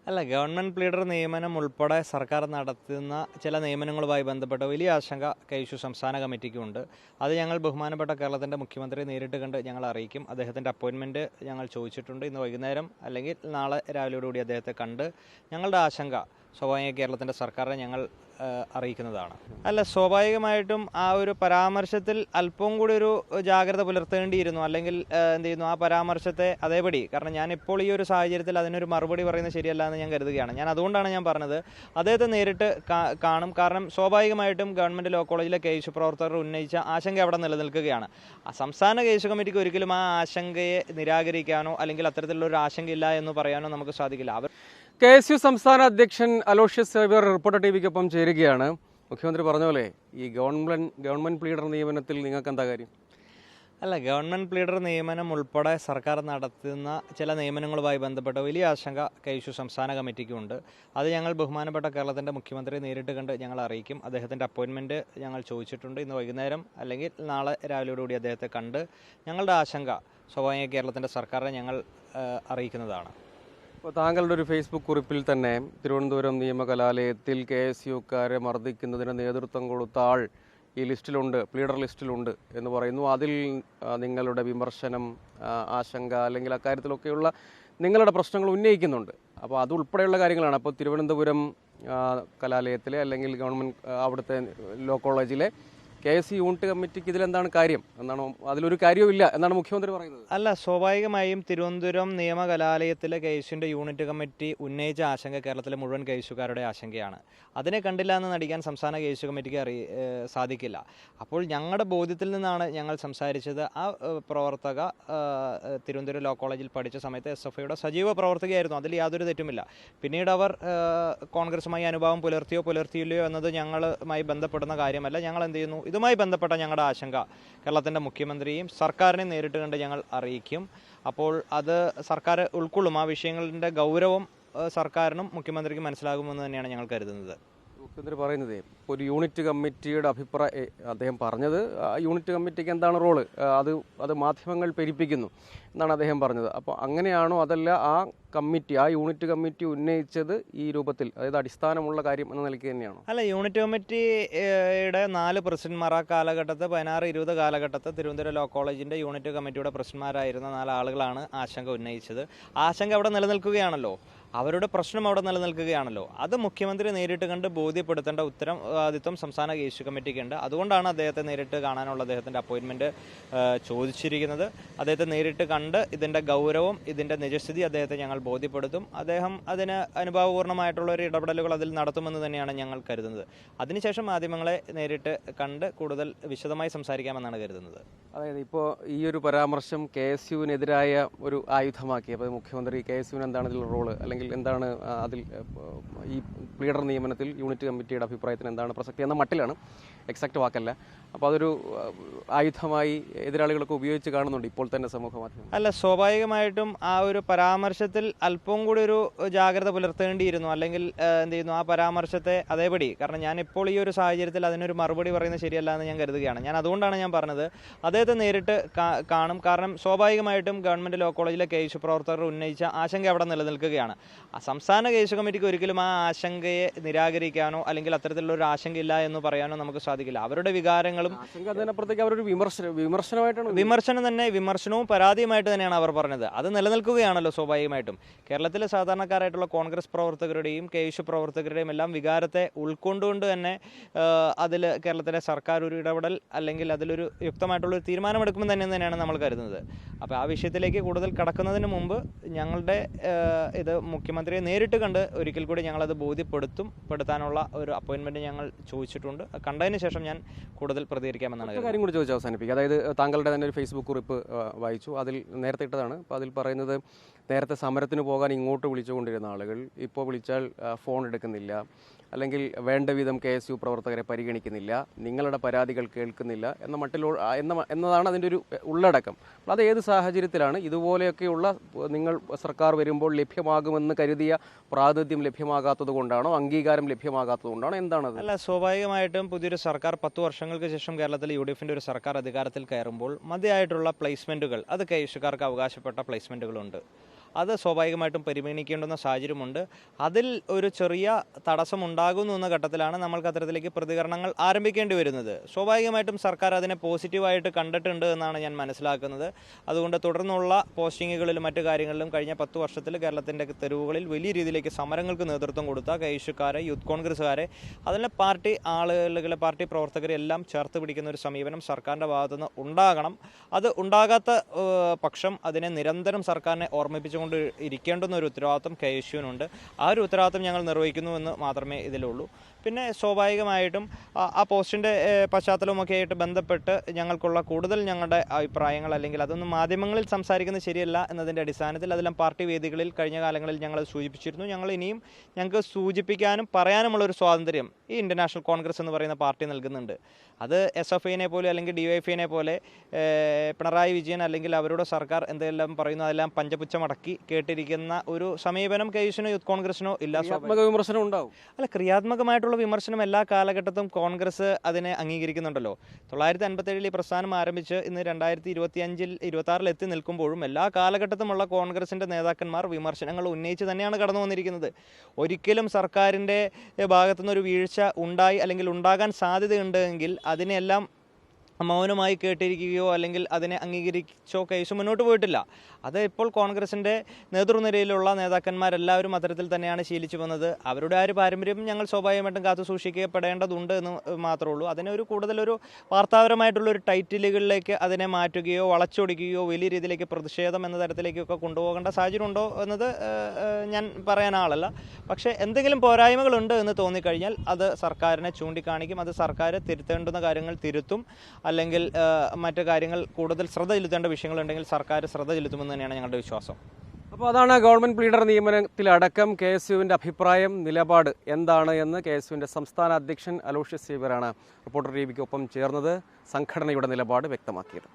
അല്ല, government pleader നിയമനം ഉൾപ്പെടെ സർക്കാർ നടത്തുന്ന ചില നിയമനങ്ങളുമായി ബന്ധപ്പെട്ട വലിയ ആശങ്ക കെ.എസ്.യു സംസ്ഥാന കമ്മിറ്റിക്കുണ്ട്. അത് ഞങ്ങൾ ബഹുമാനപ്പെട്ട കേരളത്തിൻ്റെ മുഖ്യമന്ത്രിയെ നേരിട്ട് കണ്ട് ഞങ്ങൾ അറിയിക്കും. അദ്ദേഹത്തിൻ്റെ അപ്പോയിൻമെൻറ്റ് ഞങ്ങൾ ചോദിച്ചിട്ടുണ്ട്. ഇന്ന് വൈകുന്നേരം അല്ലെങ്കിൽ നാളെ രാവിലെയോടുകൂടി അദ്ദേഹത്തെ കണ്ട് ഞങ്ങളുടെ ആശങ്ക സ്വാഭാവിക കേരളത്തിൻ്റെ സർക്കാരിനെ ഞങ്ങൾ അറിയിക്കുന്നതാണ്. അല്ല, സ്വാഭാവികമായിട്ടും ആ ഒരു പരാമർശത്തിൽ അല്പം കൂടി ഒരു ജാഗ്രത പുലർത്തേണ്ടിയിരുന്നു. അല്ലെങ്കിൽ എന്ത് ചെയ്യുന്നു, ആ പരാമർശത്തെ അതേപടി, കാരണം ഞാനിപ്പോൾ ഈ ഒരു സാഹചര്യത്തിൽ അതിനൊരു മറുപടി പറയുന്നത് ശരിയല്ല എന്ന് ഞാൻ കരുതുകയാണ്. അതുകൊണ്ടാണ് ഞാൻ പറഞ്ഞത് അദ്ദേഹത്തെ നേരിട്ട് കാണും. കാരണം സ്വാഭാവികമായിട്ടും ഗവൺമെൻറ് ലോ കോളേജിലെ കെ.എസ്.യു പ്രവർത്തകർ ഉന്നയിച്ച ആശങ്ക അവിടെ നിലനിൽക്കുകയാണ്. സംസ്ഥാന കെ.എസ്.യു കമ്മിറ്റിക്ക് ഒരിക്കലും ആ ആശങ്കയെ നിരാകരിക്കാനോ അല്ലെങ്കിൽ അത്തരത്തിലുള്ള ഒരു ആശങ്കയില്ല എന്ന് പറയാനോ നമുക്ക് സാധിക്കില്ല. കെ.എസ്.യു സംസ്ഥാന അധ്യക്ഷൻ അലോഷ്യസ് സേവ്യർ റിപ്പോർട്ടർ ടിവിക്കൊപ്പം ചേരുകയാണ്. മുഖ്യമന്ത്രി പറഞ്ഞ പോലെ ഈ ഗവൺമെന്റ് പ്ലീഡർ നിയമനത്തിൽ നിങ്ങൾക്ക് എന്താ കാര്യം? അല്ല, ഗവൺമെൻറ് പ്ലീഡർ നിയമനം ഉൾപ്പെടെ സർക്കാർ നടത്തുന്ന ചില നിയമനങ്ങളുമായി ബന്ധപ്പെട്ട വലിയ ആശങ്ക കെ.എസ്.യു സംസ്ഥാന കമ്മിറ്റിക്കുണ്ട്. അത് ഞങ്ങൾ ബഹുമാനപ്പെട്ട കേരളത്തിൻ്റെ മുഖ്യമന്ത്രിയെ നേരിട്ട് കണ്ട് ഞങ്ങൾ അറിയിക്കും. അദ്ദേഹത്തിൻ്റെ അപ്പോയിൻമെൻറ്റ് ഞങ്ങൾ ചോദിച്ചിട്ടുണ്ട്. ഇന്ന് വൈകുന്നേരം അല്ലെങ്കിൽ നാളെ രാവിലെയോടുകൂടി അദ്ദേഹത്തെ കണ്ട് ഞങ്ങളുടെ ആശങ്ക സ്വാഭാവിക കേരളത്തിൻ്റെ സർക്കാരിനെ ഞങ്ങൾ അറിയിക്കുന്നതാണ്. ഇപ്പോൾ താങ്കളുടെ ഒരു ഫേസ്ബുക്ക് കുറിപ്പിൽ തന്നെ തിരുവനന്തപുരം നിയമകലാലയത്തിൽ കെ.എസ്.യുക്കാരെ മർദ്ദിക്കുന്നതിന് നേതൃത്വം കൊടുത്ത ആൾ ഈ ലിസ്റ്റിലുണ്ട്, പ്ലീഡർ ലിസ്റ്റിലുണ്ട് എന്ന് പറയുന്നു. അതിൽ നിങ്ങളുടെ വിമർശനം, ആശങ്ക അല്ലെങ്കിൽ അക്കാര്യത്തിലൊക്കെയുള്ള നിങ്ങളുടെ പ്രശ്നങ്ങൾ ഉന്നയിക്കുന്നുണ്ട്. അപ്പോൾ അതുൾപ്പെടെയുള്ള കാര്യങ്ങളാണ്. അപ്പോൾ തിരുവനന്തപുരം കലാലയത്തിലെ അല്ലെങ്കിൽ ഗവൺമെൻറ് അവിടുത്തെ ലോ കോളേജിലെ കെ.എസ്.യു യൂണിറ്റ് കമ്മിറ്റിക്ക് ഇതിലെന്താണ് കാര്യം എന്നാണോ? അതിലൊരു കാര്യവുമില്ല എന്നാണ് മുഖ്യമന്ത്രി പറയുന്നത്. അല്ല, സ്വാഭാവികമായും തിരുവനന്തപുരം നിയമ കലാലയത്തിലെ കെ.എസ്.യുവിൻ്റെ യൂണിറ്റ് കമ്മിറ്റി ഉന്നയിച്ച ആശങ്ക കേരളത്തിലെ മുഴുവൻ കെ.എസ്.യുക്കാരുടെ ആശങ്കയാണ്. അതിനെ കണ്ടില്ല എന്ന് നടിക്കാൻ സംസ്ഥാന കെ.എസ്.യു കമ്മിറ്റിക്ക് സാധിക്കില്ല. അപ്പോൾ ഞങ്ങളുടെ ബോധ്യത്തിൽ നിന്നാണ് ഞങ്ങൾ സംസാരിച്ചത്. ആ പ്രവർത്തക തിരുവനന്തപുരം ലോ കോളേജിൽ പഠിച്ച സമയത്ത് SFIയുടെ സജീവ പ്രവർത്തകയായിരുന്നു. അതിൽ യാതൊരു തെറ്റുമില്ല. പിന്നീട് അവർ കോൺഗ്രസുമായി അനുഭാവം പുലർത്തിയില്ലയോ എന്നത് ഞങ്ങളുമായി ബന്ധപ്പെടുന്ന കാര്യമല്ല. ഞങ്ങൾ എന്ത് ചെയ്യുന്നു, ഇതുമായി ബന്ധപ്പെട്ട ഞങ്ങളുടെ ആശങ്ക കേരളത്തിൻ്റെ മുഖ്യമന്ത്രിയും സർക്കാരിനെയും നേരിട്ട് കണ്ട് ഞങ്ങൾ അറിയിക്കും. അപ്പോൾ അത് സർക്കാർ ഉൾക്കൊള്ളും. ആ വിഷയങ്ങളുടെ ഗൗരവം സർക്കാരിനും മുഖ്യമന്ത്രിക്കും മനസ്സിലാകുമെന്ന് തന്നെയാണ് ഞങ്ങൾ കരുതുന്നത്. മുഖ്യമന്ത്രി പറയുന്നത് ഒരു യൂണിറ്റ് കമ്മിറ്റിയുടെ അദ്ദേഹം പറഞ്ഞത് യൂണിറ്റ് കമ്മിറ്റിക്ക് എന്താണ് റോള്, അത് മാധ്യമങ്ങൾ പെരുപ്പിക്കുന്നു എന്നാണ് അദ്ദേഹം പറഞ്ഞത്. അപ്പോൾ അങ്ങനെയാണോ, അതല്ല ആ യൂണിറ്റ് കമ്മിറ്റി ഉന്നയിച്ചത് ഈ രൂപത്തിൽ, അതായത് അടിസ്ഥാനമുള്ള കാര്യം എന്ന നിലയ്ക്ക് തന്നെയാണോ? അല്ല, യൂണിറ്റ് കമ്മിറ്റിയുടെ 4 പ്രസിഡന്റ്മാർ ആ കാലഘട്ടത്ത് 16-20 കാലഘട്ടത്ത് തിരുവനന്തപുരം ലോ കോളേജിൻ്റെ യൂണിറ്റ് കമ്മിറ്റിയുടെ പ്രസിഡന്റ്മാരായിരുന്ന 4 ആളുകളാണ് ആശങ്ക ഉന്നയിച്ചത്. ആശങ്ക അവിടെ നിലനിൽക്കുകയാണല്ലോ, അവരുടെ പ്രശ്നം അവിടെ നിലനിൽക്കുകയാണല്ലോ. അത് മുഖ്യമന്ത്രി നേരിട്ട് കണ്ട് ബോധ്യപ്പെടുത്തേണ്ട ഉത്തരവാദിത്വം സംസ്ഥാന കെ.എസ്.യു കമ്മിറ്റിക്കുണ്ട്. അതുകൊണ്ടാണ് അദ്ദേഹത്തെ നേരിട്ട് കാണാനുള്ള അദ്ദേഹത്തിൻ്റെ അപ്പോയിൻമെൻറ്റ് ചോദിച്ചിരിക്കുന്നത്. അദ്ദേഹത്തെ നേരിട്ട് കണ്ട് ഇതിൻ്റെ ഗൗരവം, ഇതിൻ്റെ നിജസ്ഥിതി അദ്ദേഹത്തെ ഞങ്ങൾ ബോധ്യപ്പെടുത്തും. അദ്ദേഹം അതിന് അനുഭാവപൂർണ്ണമായിട്ടുള്ള ഒരു ഇടപെടലുകൾ അതിൽ നടത്തുമെന്ന് തന്നെയാണ് ഞങ്ങൾ കരുതുന്നത്. അതിനുശേഷം മാധ്യമങ്ങളെ നേരിട്ട് കണ്ട് കൂടുതൽ വിശദമായി സംസാരിക്കാമെന്നാണ് കരുതുന്നത്. അതായത് ഇപ്പോൾ ഈ ഒരു പരാമർശം കെ.എസ്.യുവിനെതിരായ ഒരു ആയുധമാക്കി. അപ്പോൾ മുഖ്യമന്ത്രി കെ.എസ്.യുവിന് എന്താണ് ഇതിൽ റോള്, അല്ലെങ്കിൽ എന്താണ് അതിൽ ഈ പ്ലീഡർ നിയമനത്തിൽ യൂണിറ്റ് കമ്മിറ്റിയുടെ അഭിപ്രായത്തിന് എന്താണ് പ്രസക്തി എന്ന മട്ടിലാണ്, എക്സാക്ട് വാക്കല്ല. അപ്പോൾ അതൊരു ആയുധമായി എതിരാളികളൊക്കെ ഉപയോഗിച്ച് കാണുന്നുണ്ട് ഇപ്പോൾ തന്നെ സമൂഹ മാധ്യമം. അല്ല, സ്വാഭാവികമായിട്ടും ആ ഒരു പരാമർശത്തിൽ അല്പം കൂടി ഒരു ജാഗ്രത പുലർത്തേണ്ടിയിരുന്നു. അല്ലെങ്കിൽ എന്ത് ചെയ്യുന്നു, ആ പരാമർശത്തെ അതേപടി, കാരണം ഞാനിപ്പോൾ ഈ ഒരു സാഹചര്യത്തിൽ അതിനൊരു മറുപടി പറയുന്നത് ശരിയല്ല എന്ന് ഞാൻ കരുതുകയാണ്. അതുകൊണ്ടാണ് ഞാൻ പറഞ്ഞത് അദ്ദേഹത്തെ നേരിട്ട് കാണും. കാരണം സ്വാഭാവികമായിട്ടും ഗവൺമെൻറ് ലോ കോളേജിലെ കെ.എസ്.യു പ്രവർത്തകർ ഉന്നയിച്ച ആശങ്ക അവിടെ നിലനിൽക്കുകയാണ്. സംസ്ഥാന കെ.എസ്.യു കമ്മിറ്റിക്ക് ഒരിക്കലും ആ ആശങ്കയെ നിരാകരിക്കാനോ അല്ലെങ്കിൽ അത്തരത്തിലുള്ള ഒരു ആശങ്കയില്ല എന്ന് പറയാനോ നമുക്ക് സാധിക്കില്ല. അവരുടെ വികാരങ്ങളും വിമർശനവും പരാതിയുമായിട്ട് തന്നെയാണ് അവർ പറഞ്ഞത്. അത് നിലനിൽക്കുകയാണല്ലോ സ്വാഭാവികമായിട്ടും. കേരളത്തിലെ സാധാരണക്കാരായിട്ടുള്ള കോൺഗ്രസ് പ്രവർത്തകരുടെയും കെ.എസ്.യു പ്രവർത്തകരുടെയും എല്ലാം വികാരത്തെ ഉൾക്കൊണ്ടുകൊണ്ട് തന്നെ അതിൽ കേരളത്തിലെ സർക്കാർ ഒരു ഇടപെടൽ അല്ലെങ്കിൽ അതിലൊരു യുക്തമായിട്ടുള്ളൊരു തീരുമാനമെടുക്കുമെന്ന് തന്നെയാണ് നമ്മൾ കരുതുന്നത്. അപ്പോൾ ആ വിഷയത്തിലേക്ക് കൂടുതൽ കടക്കുന്നതിന് മുമ്പ് ഞങ്ങളുടെ ഇത് മുഖ്യമന്ത്രിയെ നേരിട്ട് കണ്ട് ഒരിക്കൽ കൂടി ഞങ്ങളത് ബോധ്യപ്പെടുത്താനുള്ള ഒരു അപ്പോയിൻമെൻറ്റ് ഞങ്ങൾ ചോദിച്ചിട്ടുണ്ട്. കണ്ടതിന് ശേഷം ഞാൻ കൂടുതൽ പ്രതികരിക്കാമെന്നാണ്. കാര്യം കൂടി ചോദിച്ച് അവസാനിപ്പിക്കുക. അതായത് താങ്കളുടെ തന്നെ ഒരു ഫേസ്ബുക്ക് കുറിപ്പ് വായിച്ചു. അതിൽ നേരത്തെ ഇട്ടതാണ്. അപ്പോൾ അതിൽ പറയുന്നത്, നേരത്തെ സമരത്തിന് പോകാൻ ഇങ്ങോട്ട് വിളിച്ചുകൊണ്ടിരുന്ന ആളുകൾ ഇപ്പോൾ വിളിച്ചാൽ ഫോൺ എടുക്കുന്നില്ല, അല്ലെങ്കിൽ വേണ്ട വിധം കെ.എസ്.യു പ്രവർത്തകരെ പരിഗണിക്കുന്നില്ല, നിങ്ങളുടെ പരാതികൾ കേൾക്കുന്നില്ല എന്നതാണ് അതിൻ്റെ ഒരു ഉള്ളടക്കം. അത് ഏത് സാഹചര്യത്തിലാണ് ഇതുപോലെയൊക്കെയുള്ള നിങ്ങൾ സർക്കാർ വരുമ്പോൾ ലഭ്യമാകുമെന്ന് കരുതിയ പ്രാതിനിധ്യം ലഭ്യമാകാത്തത് കൊണ്ടാണോ, അംഗീകാരം ലഭ്യമാകാത്തത് കൊണ്ടാണോ, എന്താണത്? അല്ല, സ്വാഭാവികമായിട്ടും പുതിയൊരു സർക്കാർ 10 വർഷങ്ങൾക്ക് ശേഷം കേരളത്തിൽ UDFിൻ്റെ ഒരു സർക്കാർ അധികാരത്തിൽ കയറുമ്പോൾ മതിയായിട്ടുള്ള പ്ലേസ്മെൻറ്റുകൾ, അത് കെ.എസ്.യുക്കാർക്ക് അവകാശപ്പെട്ട പ്ലേസ്മെൻറ്റുകളുണ്ട്. അത് സ്വാഭാവികമായിട്ടും പരിഗണിക്കേണ്ടുന്ന സാഹചര്യമുണ്ട്. അതിൽ ഒരു ചെറിയ തടസ്സം ഉണ്ടാകുന്നു എന്ന ഘട്ടത്തിലാണ് നമ്മൾക്ക് അത്തരത്തിലേക്ക് പ്രതികരണങ്ങൾ ആരംഭിക്കേണ്ടി വരുന്നത്. സ്വാഭാവികമായിട്ടും സർക്കാർ അതിനെ പോസിറ്റീവായിട്ട് കണ്ടിട്ടുണ്ട് എന്നാണ് ഞാൻ മനസ്സിലാക്കുന്നത്. അതുകൊണ്ട് തുടർന്നുള്ള പോസ്റ്റിങ്ങുകളിലും മറ്റു കാര്യങ്ങളിലും കഴിഞ്ഞ 10 വർഷത്തിൽ കേരളത്തിൻ്റെ തെരുവുകളിൽ വലിയ രീതിയിലേക്ക് സമരങ്ങൾക്ക് നേതൃത്വം കൊടുത്ത കൈഷുക്കാരെ, യൂത്ത് കോൺഗ്രസ്സുകാരെ, അതിലെ പാർട്ടി ആളുകളെ, പാർട്ടി പ്രവർത്തകരെ എല്ലാം ചേർത്ത് പിടിക്കുന്ന ഒരു സമീപനം സർക്കാരിൻ്റെ ഭാഗത്തുനിന്ന് ഉണ്ടാകണം. അത് ഉണ്ടാകാത്ത പക്ഷം അതിനെ നിരന്തരം സർക്കാരിനെ ഓർമ്മിപ്പിച്ചുകൊണ്ട് ഇരിക്കേണ്ടുന്ന ഒരു ഉത്തരവാദിത്വം KSUവിനുണ്ട്. ആ ഒരു ഉത്തരവാദിത്വം ഞങ്ങൾ നിർവഹിക്കുന്നു എന്ന് മാത്രമേ ഇതിലുള്ളൂ. പിന്നെ സ്വാഭാവികമായിട്ടും ആ പോസ്റ്റിൻ്റെ പശ്ചാത്തലവുമൊക്കെ ആയിട്ട് ബന്ധപ്പെട്ട് ഞങ്ങൾക്കുള്ള കൂടുതൽ ഞങ്ങളുടെ അഭിപ്രായങ്ങൾ, അല്ലെങ്കിൽ അതൊന്നും മാധ്യമങ്ങളിൽ സംസാരിക്കുന്നത് ശരിയല്ല എന്നതിൻ്റെ അടിസ്ഥാനത്തിൽ അതെല്ലാം പാർട്ടി വേദികളിൽ കഴിഞ്ഞ കാലങ്ങളിൽ ഞങ്ങൾ സൂചിപ്പിച്ചിരുന്നു. ഞങ്ങൾ ഇനിയും ഞങ്ങൾക്ക് സൂചിപ്പിക്കാനും പറയാനുമുള്ളൊരു സ്വാതന്ത്ര്യം ഈ ഇന്ത്യൻ നാഷണൽ കോൺഗ്രസ് എന്ന് പറയുന്ന പാർട്ടി നൽകുന്നുണ്ട്. അത് SFIനെ പോലെ അല്ലെങ്കിൽ DYFIനെ പോലെ പിണറായി വിജയൻ അല്ലെങ്കിൽ അവരുടെ സർക്കാർ എന്തെല്ലാം പറയുന്നു അതെല്ലാം പഞ്ചപുച്ഛമടക്കി കേട്ടിരിക്കുന്ന ഒരു സമീപനം KSUവിനോ യൂത്ത് കോൺഗ്രസിനോ ഇല്ല. വിമർശനം ഉണ്ടാവും. അല്ല, ക്രിയാത്മകമായിട്ടുള്ള വിമർശനം എല്ലാ കാലഘട്ടത്തും കോൺഗ്രസ് അതിനെ അംഗീകരിക്കുന്നുണ്ടല്ലോ. 1957 ഈ പ്രസ്ഥാനം ആരംഭിച്ച് ഇന്ന് 2025-ൽ 26-ൽ എത്തി നിൽക്കുമ്പോഴും എല്ലാ കാലഘട്ടത്തുമുള്ള കോൺഗ്രസിൻ്റെ നേതാക്കന്മാർ വിമർശനങ്ങൾ ഉന്നയിച്ച് തന്നെയാണ് കടന്നു വന്നിരിക്കുന്നത്. ഒരിക്കലും സർക്കാരിൻ്റെ ഭാഗത്തുനിന്നൊരു വീഴ്ച ഉണ്ടായി അല്ലെങ്കിൽ ഉണ്ടാകാൻ സാധ്യതയുണ്ടെങ്കിൽ അതിനെല്ലാം മൗനമായി കേട്ടിരിക്കുകയോ അല്ലെങ്കിൽ അതിനെ അംഗീകരിച്ചോ കേസ് മുന്നോട്ട് പോയിട്ടില്ല. അത് ഇപ്പോൾ കോൺഗ്രസിൻ്റെ നേതൃനിരയിലുള്ള നേതാക്കന്മാരെല്ലാവരും അത്തരത്തിൽ തന്നെയാണ് ശീലിച്ചു വന്നത്. അവരുടെ ആ ഒരു പാരമ്പര്യം ഞങ്ങൾ സ്വാഭാവികമായിട്ടും കാത്തു സൂക്ഷിക്കപ്പെടേണ്ടതുണ്ട് എന്ന് മാത്രമേ ഉള്ളൂ. അതിനെ കൂടുതലൊരു വാർത്താപരമായിട്ടുള്ളൊരു ടൈറ്റിലുകളിലേക്ക് അതിനെ മാറ്റുകയോ വളച്ചൊടിക്കുകയോ വലിയ രീതിയിലേക്ക് പ്രതിഷേധം എന്ന തരത്തിലേക്കൊക്കെ കൊണ്ടുപോകേണ്ട സാഹചര്യം ഉണ്ടോ എന്നത് ഞാൻ പറയാൻ ആളല്ല. പക്ഷേ എന്തെങ്കിലും പോരായ്മകളുണ്ട് എന്ന് തോന്നിക്കഴിഞ്ഞാൽ അത് സർക്കാരിനെ ചൂണ്ടിക്കാണിക്കും. അത് സർക്കാർ തിരുത്തേണ്ടുന്ന കാര്യങ്ങൾ തിരുത്തും. അല്ലെങ്കിൽ മറ്റു കാര്യങ്ങൾ കൂടുതൽ ശ്രദ്ധ ചെലുത്തേണ്ട വിഷയങ്ങളുണ്ടെങ്കിൽ സർക്കാർ ശ്രദ്ധ ചെലുത്തുമെന്ന് തന്നെയാണ് ഞങ്ങളുടെ വിശ്വാസം. അപ്പോൾ അതാണ് ഗവൺമെൻറ് പ്ലീഡർ നിയമനത്തിലടക്കം KSUവിൻ്റെ അഭിപ്രായം, നിലപാട് എന്താണ് എന്ന് KSUവിൻ്റെ സംസ്ഥാന അധ്യക്ഷൻ അലോഷ്യസ് സേവ്യറാണ് റിപ്പോർട്ടർ ടിവിക്കൊപ്പം ചേർന്നത് സംഘടനയുടെ നിലപാട് വ്യക്തമാക്കിയത്.